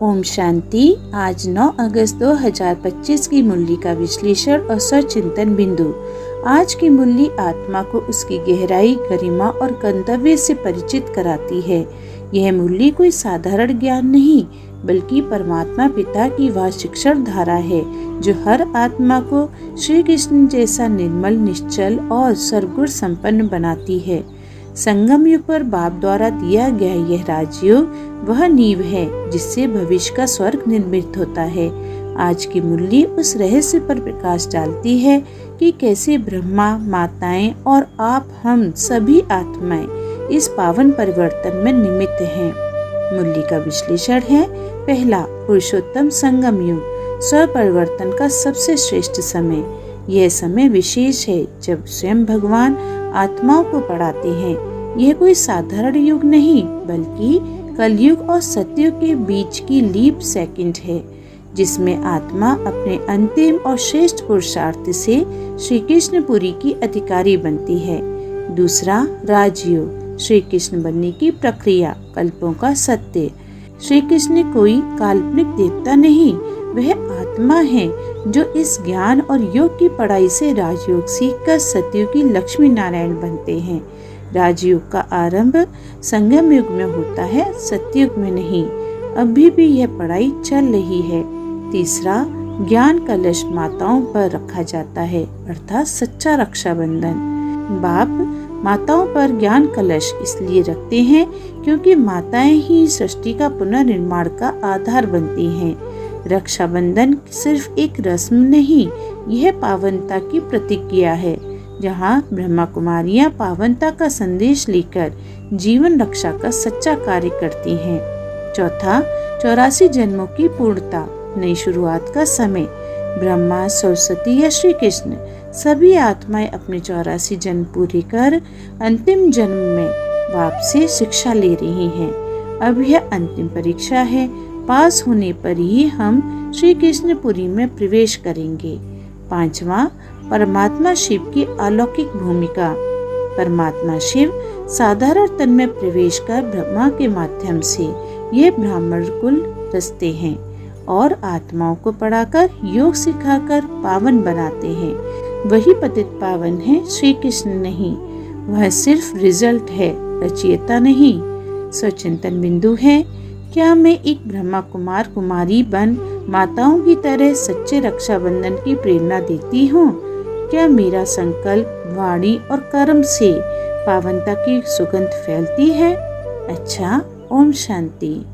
ओम शांति। आज 9 अगस्त 2025 की मुरली का विश्लेषण और सचिंतन बिंदु। आज की मुरली आत्मा को उसकी गहराई, गरिमा और गंतव्य से परिचित कराती है। यह मुरली कोई साधारण ज्ञान नहीं, बल्कि परमात्मा पिता की वह शिक्षण धारा है जो हर आत्मा को श्री कृष्ण जैसा निर्मल, निश्चल और सर्वगुण संपन्न बनाती है। संगम युग पर बाप द्वारा दिया गया यह राजयोग वह नींव है जिससे भविष्य का स्वर्ग निर्मित होता है। आज की मुरली उस रहस्य पर प्रकाश डालती है कि कैसे ब्रह्मा, माताएं और आप हम सभी आत्माएं इस पावन परिवर्तन में निमित्त हैं। मुरली का विश्लेषण है। पहला, पुरुषोत्तम संगम युग, स्व परिवर्तन का सबसे श्रेष्ठ समय। यह समय विशेष है जब स्वयं भगवान आत्माओं को पढ़ाते हैं। यह कोई साधारण युग नहीं, बल्कि कलयुग और सतयुग के बीच की लीप सेकंड है, जिसमें आत्मा अपने अंतिम और श्रेष्ठ पुरुषार्थ से श्री कृष्णपुरी की अधिकारी बनती है। दूसरा, राजयोग, श्री कृष्ण बनने की प्रक्रिया, कल्पों का सत्य। श्री कृष्ण कोई काल्पनिक देवता नहीं, वह आत्मा है जो इस ज्ञान और योग की पढ़ाई से राजयोग सीखकर सतयुग की लक्ष्मी नारायण बनते हैं। राजयोग का आरंभ संगम युग में होता है, सतयुग में नहीं। अभी भी यह पढ़ाई चल रही है। तीसरा, ज्ञान कलश माताओं पर रखा जाता है, अर्थात सच्चा रक्षाबंधन। बाप माताओं पर ज्ञान कलश इसलिए रखते हैं क्योंकि माताएं ही सृष्टि का पुनर्निर्माण का आधार बनती हैं। रक्षाबंधन सिर्फ एक रस्म नहीं, यह पावनता की प्रतिज्ञा है, जहाँ ब्रह्मा कुमारियाँ पावनता का संदेश लेकर जीवन रक्षा का सच्चा कार्य करती हैं। चौथा, 84 जन्मों की पूर्णता, नई शुरुआत का समय। ब्रह्मा, सरस्वती या श्री कृष्ण सभी आत्माएं अपने 84 जन्म पूरे कर अंतिम जन्म में बाप से शिक्षा ले रही हैं। अब यह अंतिम परीक्षा है। पास होने पर ही हम श्री कृष्णपुरी में प्रवेश करेंगे। पांचवा, परमात्मा शिव की अलौकिक भूमिका। परमात्मा शिव साधारण तन में प्रवेश कर ब्रह्मा के माध्यम से ये ब्राह्मण कुल रचते हैं और आत्माओं को पढ़ाकर योग सिखाकर पावन बनाते हैं। वही पतित पावन है, श्री कृष्ण नहीं। वह सिर्फ रिजल्ट है, रचयिता नहीं। स्वचिंतन बिंदु है। क्या मैं एक ब्रह्मा कुमार कुमारी बन माताओं की तरह सच्चे रक्षाबंधन की प्रेरणा देती हूँ? क्या मेरा संकल्प, वाणी और कर्म से पावनता की सुगंध फैलती है? अच्छा, ओम शांति।